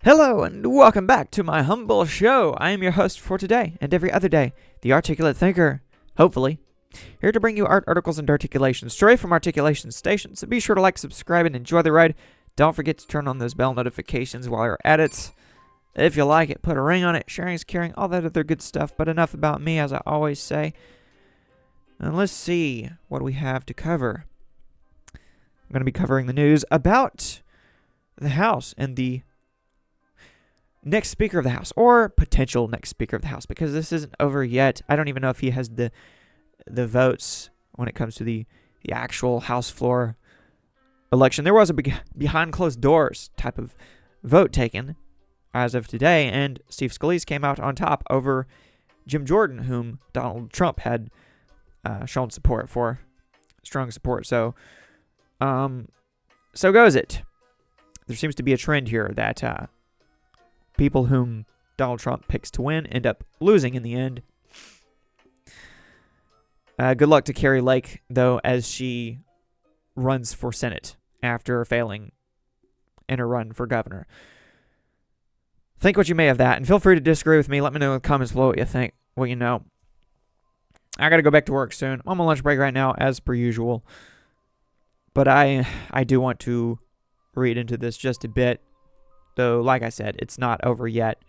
Hello and welcome back to my humble show. I am your host for today and every other day, the Articulate Thinker, hopefully. Here to bring you art, articles, and articulation straight from Articulation Station. So be sure to like, subscribe, and enjoy the ride. Don't forget to turn on those bell notifications while you're at it. If you like it, put a ring on it. Sharing is caring, all that other good stuff. But enough about me, as I always say. And let's see what we have to cover. I'm going to be covering the news about the House and the next Speaker of the House, or potential next Speaker of the House, because this isn't over yet. I don't even know if he has the votes when it comes to the actual House floor election. There was a behind closed doors type of vote taken as of today, and Steve Scalise came out on top over Jim Jordan, whom Donald Trump had shown support for, strong support. So goes it. There seems to be a trend here that people whom Donald Trump picks to win end up losing in the end. Good luck to Carrie Lake, though, as she runs for Senate after failing in her run for governor. Think what you may of that, and feel free to disagree with me. Let me know in the comments below what you think. Well, you know, I got to go back to work soon. I'm on lunch break right now, as per usual. But I do want to read into this just a bit. Though, like I said, it's not over yet.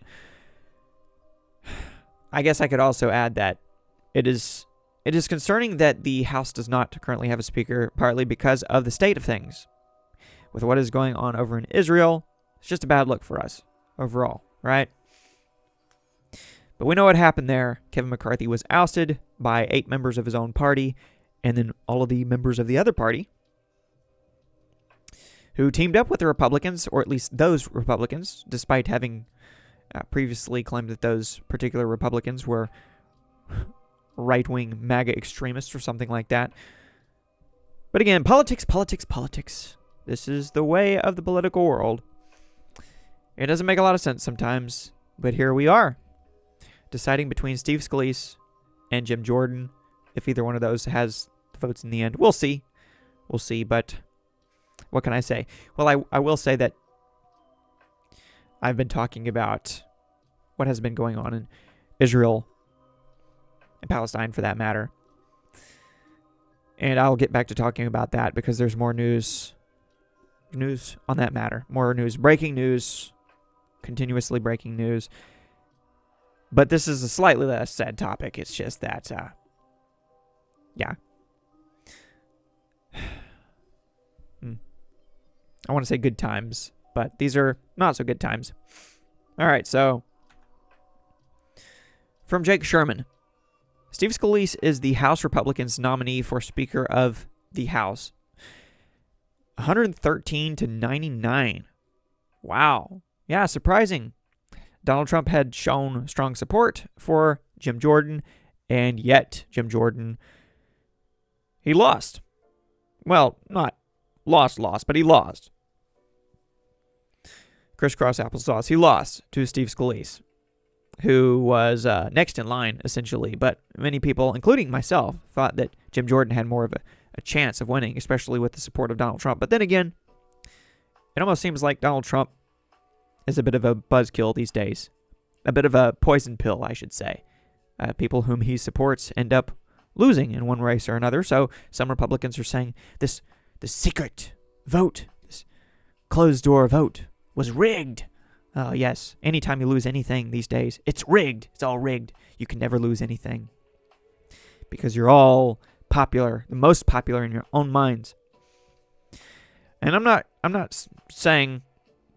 I guess I could also add that it is concerning that the House does not currently have a speaker, partly because of the state of things. With what is going on over in Israel, it's just a bad look for us overall, right? But we know what happened there. Kevin McCarthy was ousted by 8 members of his own party, and then all of the members of the other party who teamed up with the Republicans, or at least those Republicans, despite having previously claimed that those particular Republicans were right-wing MAGA extremists or something like that. But again, politics, politics, politics. This is the way of the political world. It doesn't make a lot of sense sometimes, but here we are, deciding between Steve Scalise and Jim Jordan. If either one of those has the votes in the end, we'll see. We'll see, but what can I say? Well, I will say that I've been talking about what has been going on in Israel and Palestine, for that matter. And I'll get back to talking about that because there's more news on that matter. More news, breaking news, continuously breaking news. But this is a slightly less sad topic. It's just that, yeah. I want to say good times, but these are not so good times. All right, so from Jake Sherman, Steve Scalise is the House Republicans' nominee for Speaker of the House. 113 to 99. Wow. Yeah, surprising. Donald Trump had shown strong support for Jim Jordan, and yet Jim Jordan, he lost. Well, not lost, but he lost. Crisscross applesauce. He lost to Steve Scalise, who was next in line, essentially. But many people, including myself, thought that Jim Jordan had more of a chance of winning, especially with the support of Donald Trump. But then again, it almost seems like Donald Trump is a bit of a buzzkill these days. A bit of a poison pill, I should say. People whom he supports end up losing in one race or another. So some Republicans are saying this secret vote, this closed-door vote, was rigged. Yes, anytime you lose anything these days, it's rigged. It's all rigged. You can never lose anything because you're all popular, the most popular in your own minds. And I'm not saying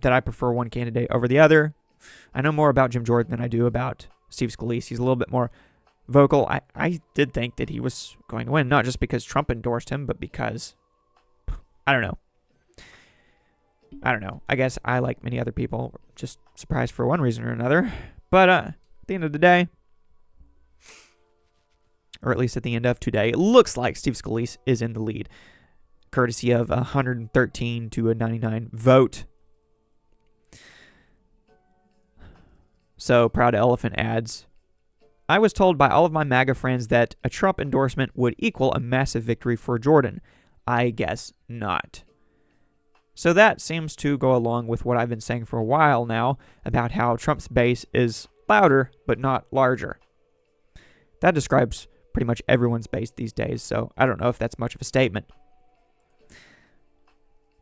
that I prefer one candidate over the other. I know more about Jim Jordan than I do about Steve Scalise. He's a little bit more vocal. I did think that he was going to win, not just because Trump endorsed him, but because, I don't know. I guess I, like many other people, just surprised for one reason or another. But at the end of the day, or at least at the end of today, it looks like Steve Scalise is in the lead, courtesy of 113 to a 99 vote. So Proud Elephant adds, I was told by all of my MAGA friends that a Trump endorsement would equal a massive victory for Jordan. I guess not. So that seems to go along with what I've been saying for a while now about how Trump's base is louder but not larger. That describes pretty much everyone's base these days, so I don't know if that's much of a statement.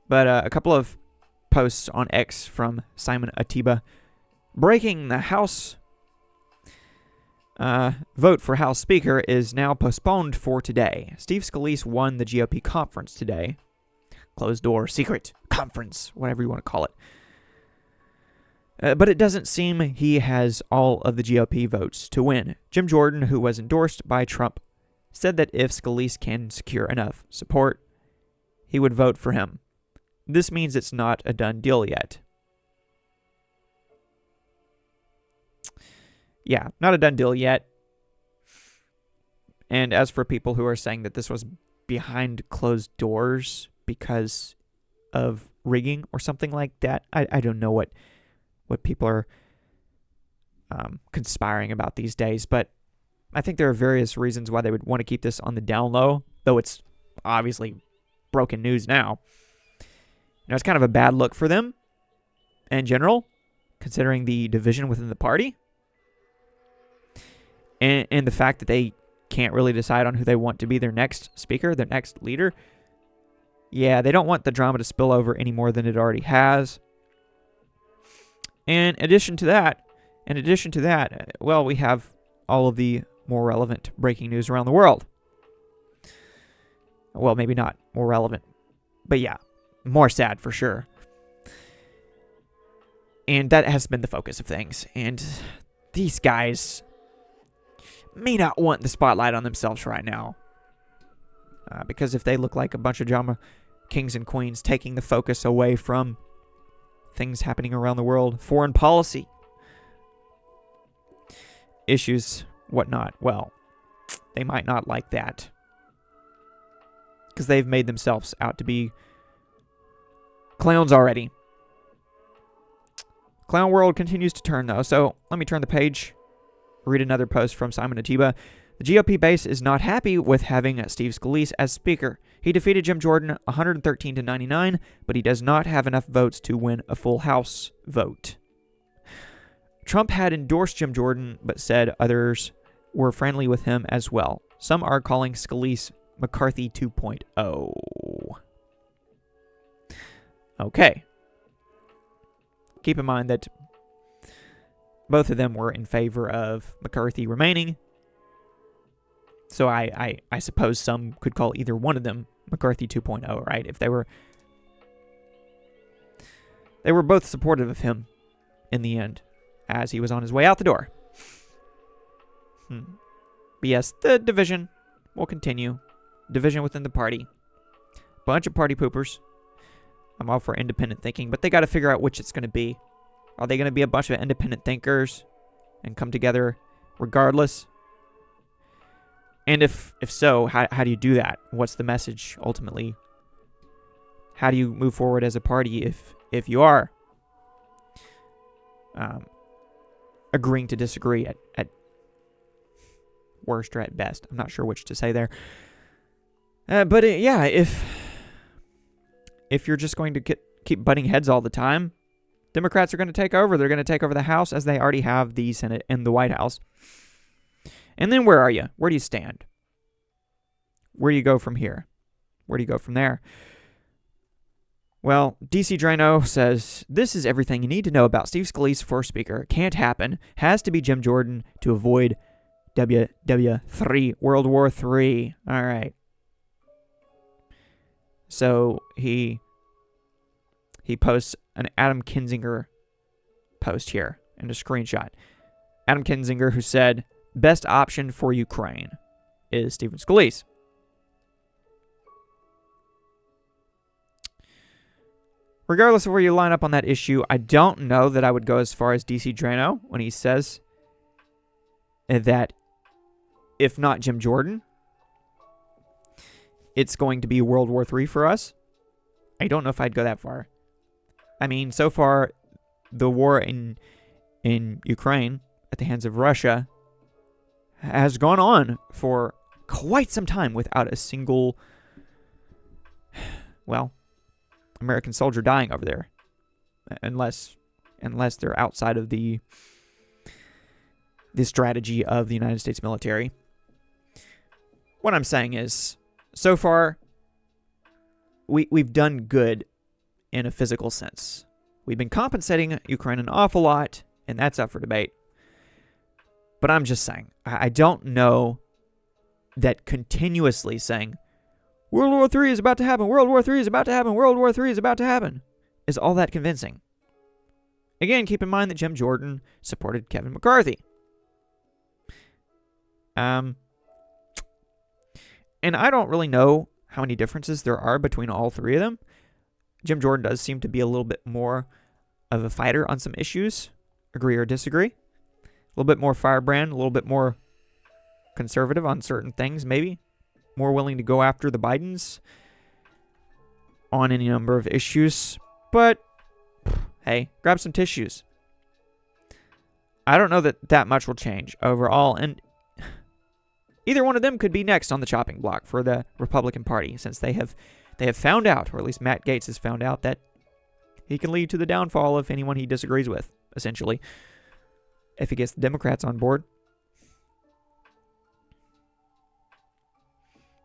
But a couple of posts on X from Simon Atiba. Breaking: the House vote for House Speaker is now postponed for today. Steve Scalise won the GOP conference today. Closed door, secret, conference, whatever you want to call it. But it doesn't seem he has all of the GOP votes to win. Jim Jordan, who was endorsed by Trump, said that if Scalise can secure enough support, he would vote for him. This means it's not a done deal yet. Yeah, not a done deal yet. And as for people who are saying that this was behind closed doors because of rigging or something like that, I don't know what people are conspiring about these days, but I think there are various reasons why they would want to keep this on the down low, though it's obviously broken news now. It's kind of a bad look for them in general, considering the division within the party and the fact that they can't really decide on who they want to be their next speaker, their next leader. Yeah, they don't want the drama to spill over any more than it already has. And in addition to that, well, we have all of the more relevant breaking news around the world. Well, maybe not more relevant, but yeah, more sad for sure. And that has been the focus of things. And these guys may not want the spotlight on themselves right now. Because if they look like a bunch of drama kings and queens taking the focus away from things happening around the world, foreign policy issues, whatnot, well, they might not like that. Because they've made themselves out to be clowns already. Clown world continues to turn, though, so let me turn the page, read another post from Simon Atiba. The GOP base is not happy with having Steve Scalise as Speaker. He defeated Jim Jordan 113 to 99, but he does not have enough votes to win a full House vote. Trump had endorsed Jim Jordan, but said others were friendly with him as well. Some are calling Scalise McCarthy 2.0. Okay. Keep in mind that both of them were in favor of McCarthy remaining. So I suppose some could call either one of them McCarthy 2.0, right? If they were both supportive of him in the end, as he was on his way out the door. But yes, the division will continue. Division within the party. Bunch of party poopers. I'm all for independent thinking, but they got to figure out which it's going to be. Are they going to be a bunch of independent thinkers and come together regardless? And if so, how do you do that? What's the message ultimately? How do you move forward as a party if you are agreeing to disagree at worst or at best? I'm not sure which to say there. But yeah, if you're just going to keep butting heads all the time, Democrats are going to take over. They're going to take over the House as they already have the Senate and the White House. And then where are you? Where do you stand? Where do you go from here? Where do you go from there? Well, DC Drano says, this is everything you need to know about Steve Scalise for Speaker. Can't happen. Has to be Jim Jordan to avoid WW3, World War III. All right. So he posts an Adam Kinzinger post here and a screenshot. Adam Kinzinger, who said, best option for Ukraine is Stephen Scalise. Regardless of where you line up on that issue, I don't know that I would go as far as DC Drano when he says that if not Jim Jordan, it's going to be World War III for us. I don't know if I'd go that far. I mean, so far, the war in Ukraine at the hands of Russia has gone on for quite some time without a single, well, American soldier dying over there, unless they're outside of the strategy of the United States military. What I'm saying is, so far, we've done good in a physical sense. We've been compensating Ukraine an awful lot, and that's up for debate. But I'm just saying, I don't know that continuously saying, World War III is about to happen, World War III is about to happen, World War III is about to happen, is all that convincing. Again, keep in mind that Jim Jordan supported Kevin McCarthy. And I don't really know how many differences there are between all three of them. Jim Jordan does seem to be a little bit more of a fighter on some issues, agree or disagree. A little bit more firebrand, a little bit more conservative on certain things, maybe. More willing to go after the Bidens on any number of issues. But, hey, grab some tissues. I don't know that much will change overall, and either one of them could be next on the chopping block for the Republican Party, since they have found out, or at least Matt Gaetz has found out, that he can lead to the downfall of anyone he disagrees with, essentially, if he gets the Democrats on board.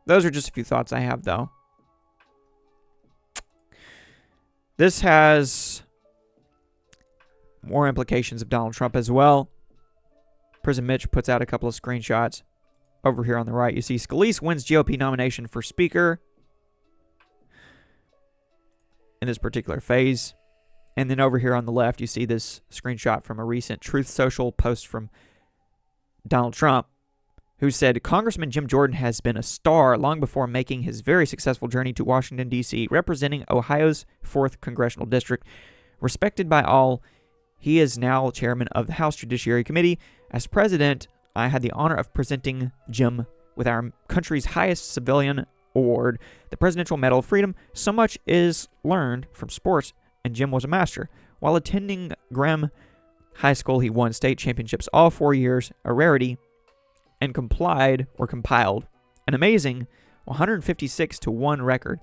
Those are just a few thoughts I have, though. This has more implications of Donald Trump as well. Prison Mitch puts out a couple of screenshots. Over here on the right, you see Scalise wins GOP nomination for Speaker in this particular phase. And then over here on the left, you see this screenshot from a recent Truth Social post from Donald Trump, who said, Congressman Jim Jordan has been a star long before making his very successful journey to Washington, D.C., representing Ohio's 4th Congressional District. Respected by all, he is now chairman of the House Judiciary Committee. As president, I had the honor of presenting Jim with our country's highest civilian award, the Presidential Medal of Freedom. So much is learned from sports, and Jim was a master. While attending Graham High School, he won state championships all 4 years, a rarity, and compiled an amazing 156-1 record.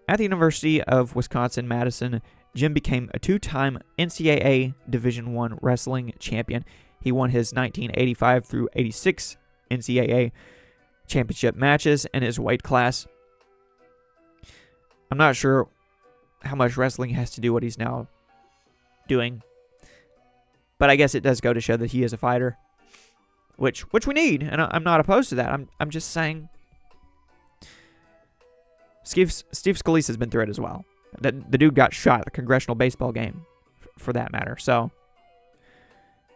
At the University of Wisconsin-Madison, Jim became a 2-time NCAA Division I wrestling champion. He won his 1985 through 86 NCAA championship matches in his weight class. I'm not sure how much wrestling has to do what he's now doing, but I guess it does go to show that he is a fighter, which we need, and I'm not opposed to that. I'm just saying, Steve Scalise has been through it as well. The dude got shot at a congressional baseball game, for that matter. So,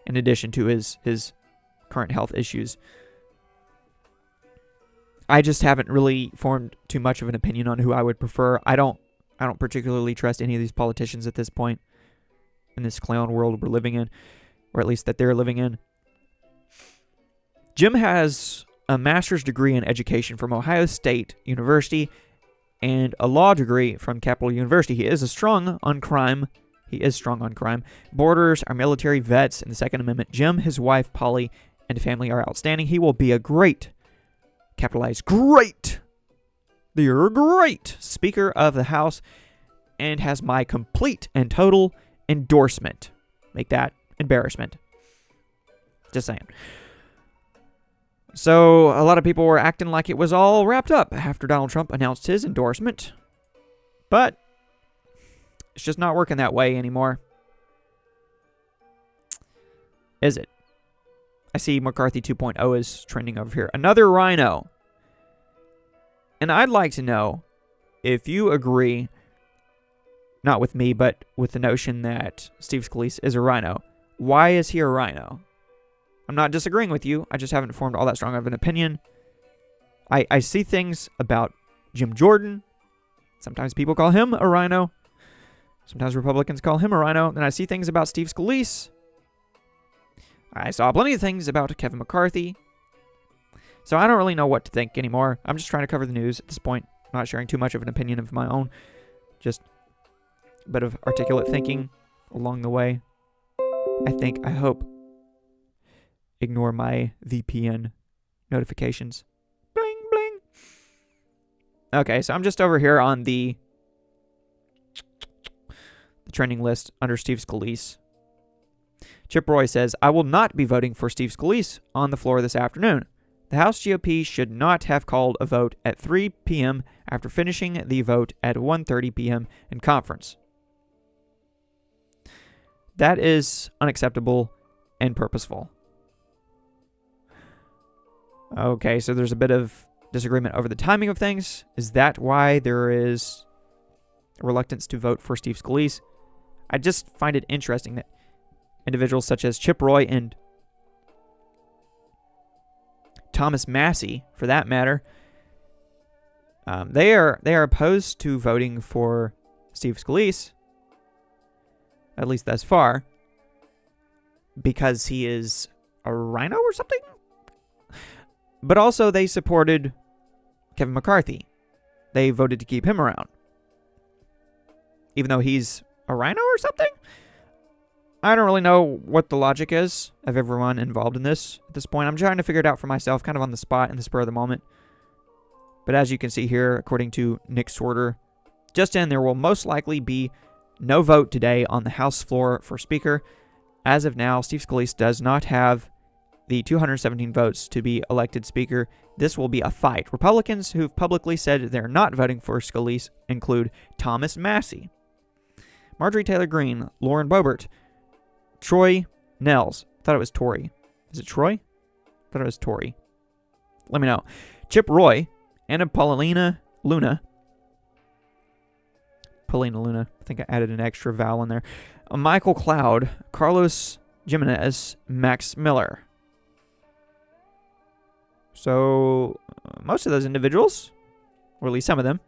in addition to his current health issues, I just haven't really formed too much of an opinion on who I would prefer. I don't particularly trust any of these politicians at this point in this clown world we're living in, or at least that they're living in. Jim has a master's degree in education from Ohio State University and a law degree from Capital University. He is strong on crime. Borders, our military vets, and the Second Amendment. Jim, his wife, Polly, and family are outstanding. He will be a great, capitalized, great, they're great Speaker of the House and has my complete and total endorsement. Make that embarrassment. Just saying. So, a lot of people were acting like it was all wrapped up after Donald Trump announced his endorsement. But it's just not working that way anymore. Is it? I see McCarthy 2.0 is trending over here. Another rhino. And I'd like to know if you agree, not with me, but with the notion that Steve Scalise is a rhino. Why is he a rhino? I'm not disagreeing with you. I just haven't formed all that strong of an opinion. I see things about Jim Jordan. Sometimes people call him a rhino. Sometimes Republicans call him a rhino. And I see things about Steve Scalise. I saw plenty of things about Kevin McCarthy. So I don't really know what to think anymore. I'm just trying to cover the news at this point. I'm not sharing too much of an opinion of my own. Just a bit of articulate thinking along the way. I hope. Ignore my VPN notifications. Bling, bling. Okay, so I'm just over here on the trending list under Steve Scalise. Chip Roy says, I will not be voting for Steve Scalise on the floor this afternoon. The House GOP should not have called a vote at 3 p.m. after finishing the vote at 1:30 p.m. in conference. That is unacceptable and purposeful. Okay, so there's a bit of disagreement over the timing of things. Is that why there is a reluctance to vote for Steve Scalise? I just find it interesting that individuals such as Chip Roy and Thomas Massie, for that matter, they are opposed to voting for Steve Scalise, at least thus far, because he is a rhino or something. But also they supported Kevin McCarthy. They voted to keep him around, even though he's a rhino or something. I don't really know what the logic is of everyone involved in this at this point. I'm trying to figure it out for myself, kind of on the spot in the spur of the moment. But as you can see here, according to Nick Sorter, just in, there will most likely be no vote today on the House floor for Speaker. As of now, Steve Scalise does not have the 217 votes to be elected Speaker. This will be a fight. Republicans who've publicly said they're not voting for Scalise include Thomas Massie, Marjorie Taylor Greene, Lauren Boebert, Troy Nels. Thought it was Tory. Is it Troy? Thought it was Tory. Let me know. Chip Roy, Anna Paulina Luna. Paulina Luna. I think I added an extra vowel in there. Michael Cloud, Carlos Jimenez, Max Miller. So most of those individuals, or at least some of them,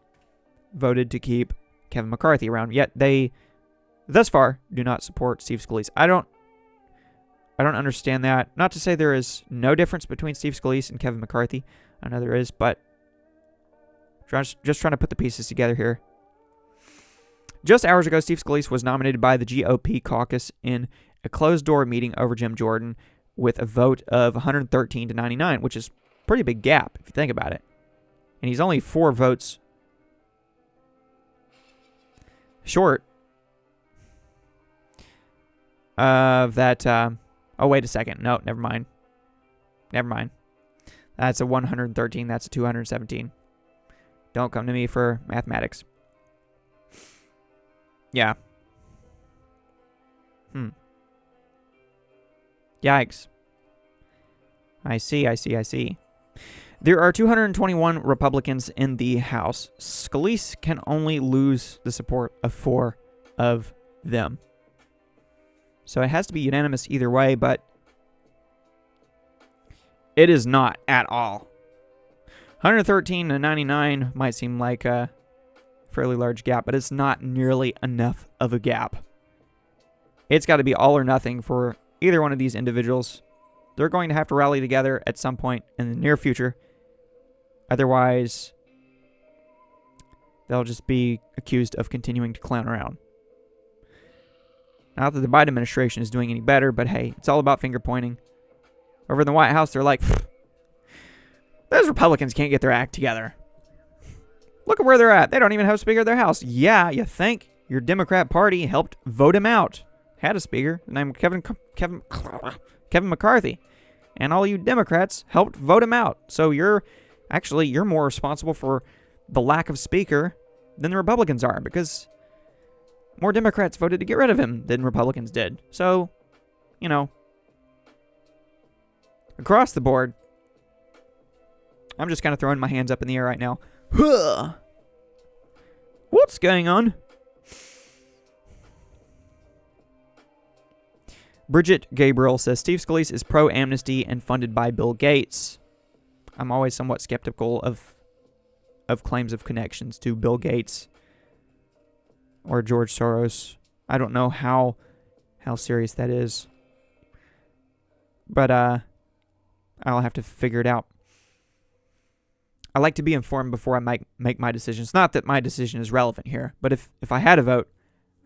voted to keep Kevin McCarthy around. Yet they, thus far, do not support Steve Scalise. I don't understand that. Not to say there is no difference between Steve Scalise and Kevin McCarthy. I know there is, but just trying to put the pieces together here. Just hours ago, Steve Scalise was nominated by the GOP caucus in a closed-door meeting over Jim Jordan with a vote of 113 to 99, which is a pretty big gap if you think about it. And he's only 4 votes short of that. Oh, wait a second. No, never mind. That's a 113. That's a 217. Don't come to me for mathematics. Yeah. Yikes. I see. There are 221 Republicans in the House. Scalise can only lose the support of 4 of them. So it has to be unanimous either way, but it is not at all. 113 to 99 might seem like a fairly large gap, but it's not nearly enough of a gap. It's got to be all or nothing for either one of these individuals. They're going to have to rally together at some point in the near future. Otherwise, they'll just be accused of continuing to clown around. Not that the Biden administration is doing any better, but hey, it's all about finger pointing. Over in the White House, they're like, those Republicans can't get their act together. Look at where they're at. They don't even have a Speaker of their House. Yeah, you think your Democrat Party helped vote him out. Had a Speaker named Kevin McCarthy. And all you Democrats helped vote him out. So you're more responsible for the lack of Speaker than the Republicans are, because more Democrats voted to get rid of him than Republicans did. So, across the board, I'm just kind of throwing my hands up in the air right now. What's going on? Bridget Gabriel says Steve Scalise is pro-amnesty and funded by Bill Gates. I'm always somewhat skeptical of claims of connections to Bill Gates or George Soros. I don't know how serious that is. But I'll have to figure it out. I like to be informed before I make my decisions. Not that my decision is relevant here, but if I had a vote,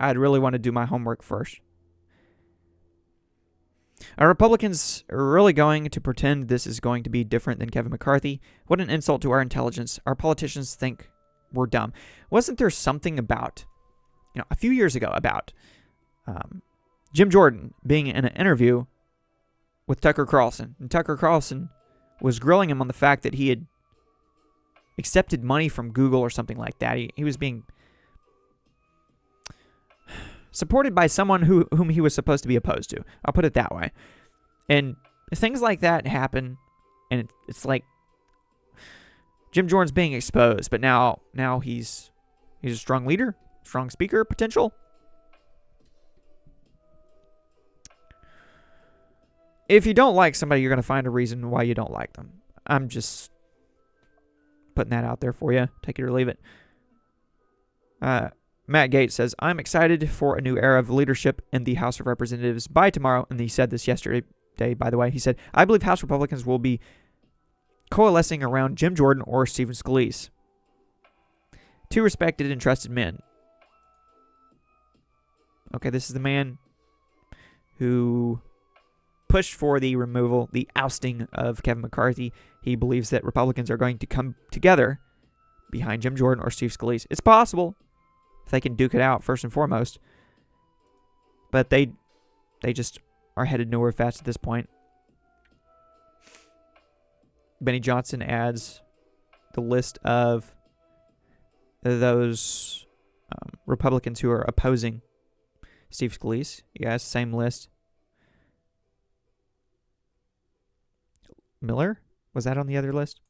I'd really want to do my homework first. Are Republicans really going to pretend this is going to be different than Kevin McCarthy? What an insult to our intelligence. Our politicians think we're dumb. Wasn't there something about, a few years ago about Jim Jordan being in an interview with Tucker Carlson. And Tucker Carlson was grilling him on the fact that he had accepted money from Google or something like that. He was being supported by someone whom he was supposed to be opposed to. I'll put it that way. And things like that happen, and it's like Jim Jordan's being exposed, but now he's a strong leader, strong speaker potential. If you don't like somebody, you're going to find a reason why you don't like them. I'm just putting that out there for you. Take it or leave it. Matt Gaetz says, I'm excited for a new era of leadership in the House of Representatives by tomorrow. And he said this yesterday, by the way. He said, I believe House Republicans will be coalescing around Jim Jordan or Stephen Scalise. Two respected and trusted men. Okay, this is the man who pushed for the removal, the ousting of Kevin McCarthy. He believes that Republicans are going to come together behind Jim Jordan or Steve Scalise. It's possible if they can duke it out first and foremost. But they just are headed nowhere fast at this point. Benny Johnson adds the list of those Republicans who are opposing Steve Scalise. You guys, same list. Miller? Was that on the other list?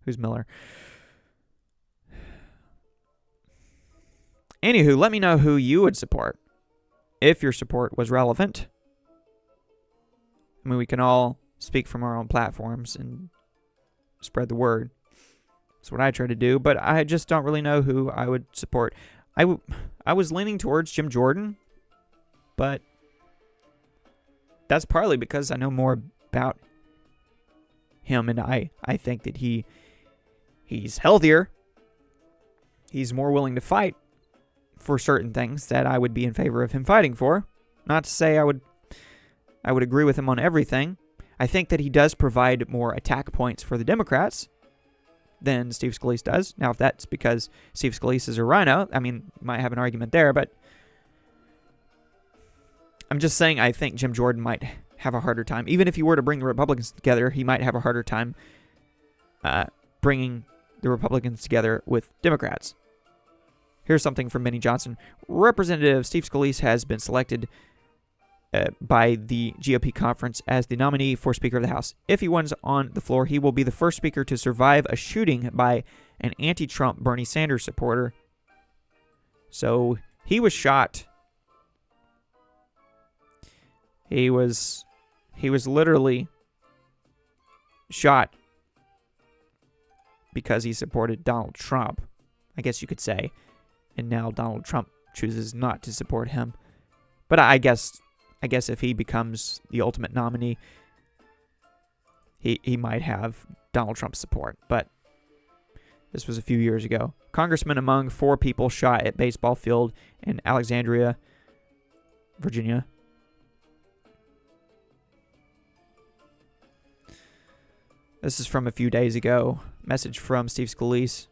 Who's Miller? Anywho, let me know who you would support if your support was relevant. I mean, we can all speak from our own platforms and spread the word. That's what I try to do, but I just don't really know who I would support. I was leaning towards Jim Jordan, but that's partly because I know more about him, and I think that he's healthier. He's more willing to fight for certain things that I would be in favor of him fighting for. Not to say I would agree with him on everything. I think that he does provide more attack points for the Democrats than Steve Scalise does. Now, if that's because Steve Scalise is a rhino, I mean, you might have an argument there, but I'm just saying I think Jim Jordan might have a harder time. Even if he were to bring the Republicans together, he might have a harder time bringing the Republicans together with Democrats. Here's something from Benny Johnson. Representative Steve Scalise has been selected by the GOP conference as the nominee for Speaker of the House. If he wins on the floor, he will be the first speaker to survive a shooting by an anti-Trump Bernie Sanders supporter. So he was shot. He was literally shot because he supported Donald Trump, I guess you could say. And now Donald Trump chooses not to support him. But I guess if he becomes the ultimate nominee, he might have Donald Trump's support. But this was a few years ago. Congressman among 4 people shot at baseball field in Alexandria, Virginia. This is from a few days ago. Message from Steve Scalise.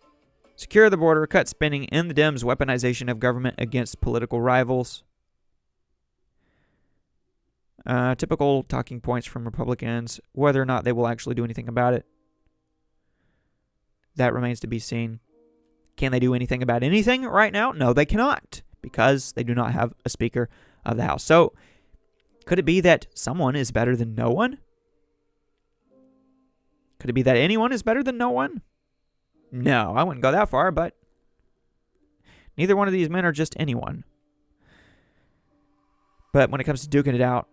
Secure the border, cut spending, end the Dems' weaponization of government against political rivals. Typical talking points from Republicans. Whether or not they will actually do anything about it, that remains to be seen. Can they do anything about anything right now? No, they cannot, because they do not have a Speaker of the House. So, could it be that someone is better than no one? Could it be that anyone is better than no one? No, I wouldn't go that far, but neither one of these men are just anyone. But when it comes to duking it out,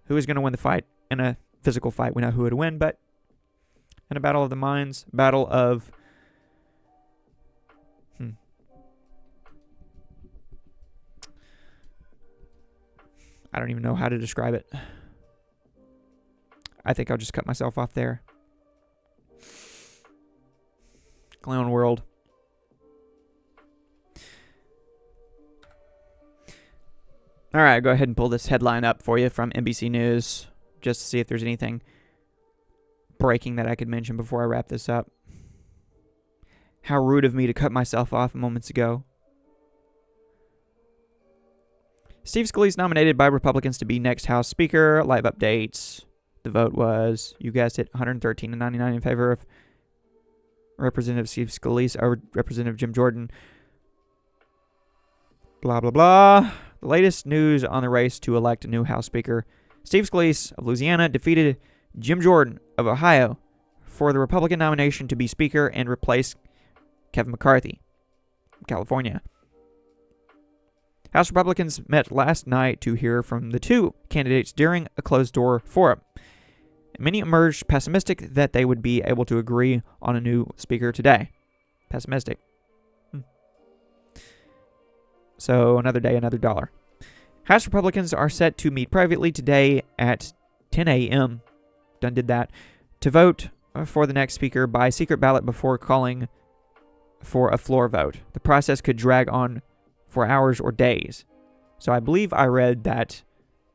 who is going to win the fight? In a physical fight, we know who would win, but in a battle of the minds, battle of... I don't even know how to describe it. I think I'll just cut myself off there. Clown world. All right, go ahead and pull this headline up for you from NBC News just to see if there's anything breaking that I could mention before I wrap this up. How rude of me to cut myself off moments ago. Steve Scalise nominated by Republicans to be next House Speaker. Live updates. The vote was, you guessed it, 113 to 99 in favor of Representative Steve Scalise over Representative Jim Jordan. Blah, blah, blah. The latest news on the race to elect a new House Speaker. Steve Scalise of Louisiana defeated Jim Jordan of Ohio for the Republican nomination to be Speaker and replace Kevin McCarthy from California. House Republicans met last night to hear from the two candidates during a closed-door forum. Many emerged pessimistic that they would be able to agree on a new speaker today. Pessimistic. So another day, another dollar. House Republicans are set to meet privately today at 10 a.m. Done did that. To vote for the next speaker by secret ballot before calling for a floor vote. The process could drag on for hours or days. So I believe I read that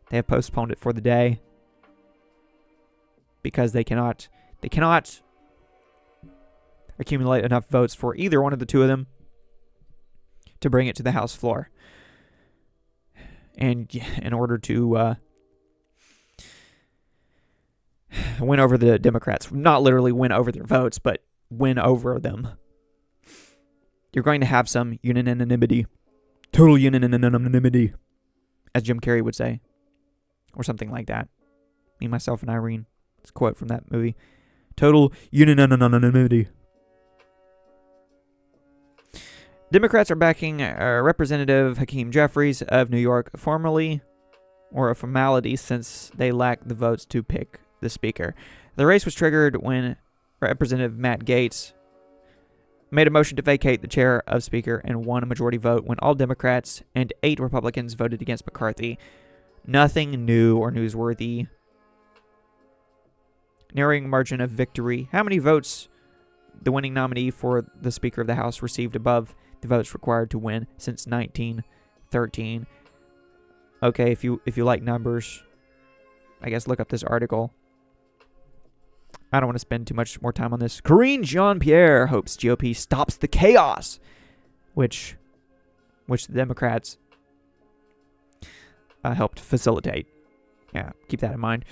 they have postponed it for the day because they cannot accumulate enough votes for either one of the two of them to bring it to the House floor. And in order to win over the Democrats, not literally win over their votes, but win over them, you're going to have some unanimity. Total unanimity, as Jim Carrey would say. Or something like that. Me, Myself, and Irene. It's a quote from that movie. Total unanimity. Democrats are backing Representative Hakeem Jeffries of New York formally, or a formality since they lack the votes to pick the speaker. The race was triggered when Representative Matt Gaetz made a motion to vacate the chair of Speaker and won a majority vote when all Democrats and 8 Republicans voted against McCarthy. Nothing new or newsworthy. Narrowing margin of victory. How many votes the winning nominee for the Speaker of the House received above the votes required to win since 1913? Okay, if you like numbers, I guess look up this article. I don't want to spend too much more time on this. Karine Jean-Pierre hopes GOP stops the chaos, which the Democrats helped facilitate. Yeah, keep that in mind.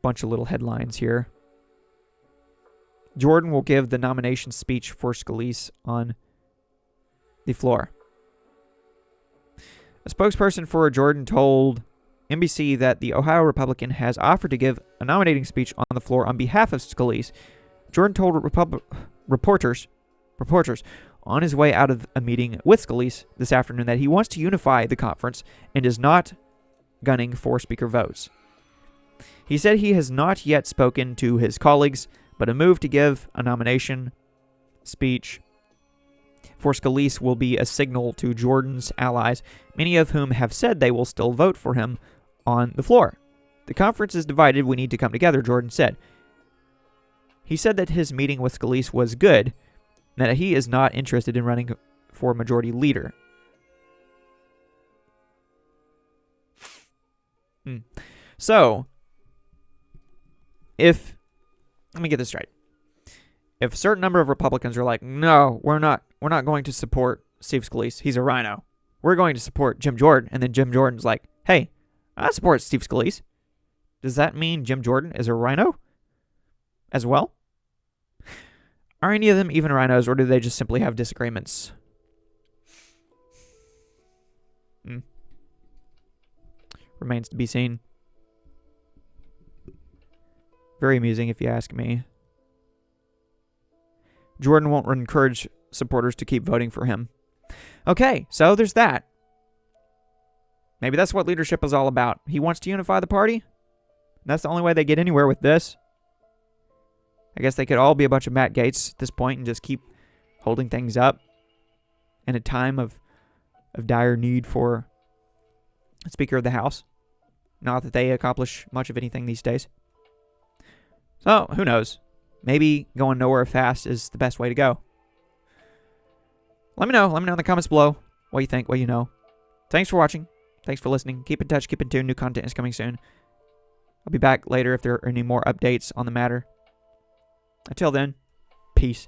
Bunch of little headlines here. Jordan will give the nomination speech for Scalise on the floor. A spokesperson for Jordan told NBC that the Ohio Republican has offered to give a nominating speech on the floor on behalf of Scalise. Jordan told reporters on his way out of a meeting with Scalise this afternoon that he wants to unify the conference and is not gunning for speaker votes. He said he has not yet spoken to his colleagues, but a move to give a nomination speech for Scalise will be a signal to Jordan's allies, many of whom have said they will still vote for him on the floor. The conference is divided. We need to come together, Jordan said. He said that his meeting with Scalise was good, and that he is not interested in running for majority leader. So, let me get this straight. If a certain number of Republicans are like, no, we're not going to support Steve Scalise, he's a rhino. We're going to support Jim Jordan. And then Jim Jordan's like, hey, I support Steve Scalise. Does that mean Jim Jordan is a rhino as well? Are any of them even rhinos, or do they just simply have disagreements? Remains to be seen. Very amusing, if you ask me. Jordan won't encourage supporters to keep voting for him. Okay, so there's that. Maybe that's what leadership is all about. He wants to unify the party. That's the only way they get anywhere with this. I guess they could all be a bunch of Matt Gaetz at this point and just keep holding things up in a time of dire need for a Speaker of the House. Not that they accomplish much of anything these days. So, who knows? Maybe going nowhere fast is the best way to go. Let me know. Let me know in the comments below what you think, what you know. Thanks for watching. Thanks for listening. Keep in touch. Keep in tune. New content is coming soon. I'll be back later if there are any more updates on the matter. Until then, peace.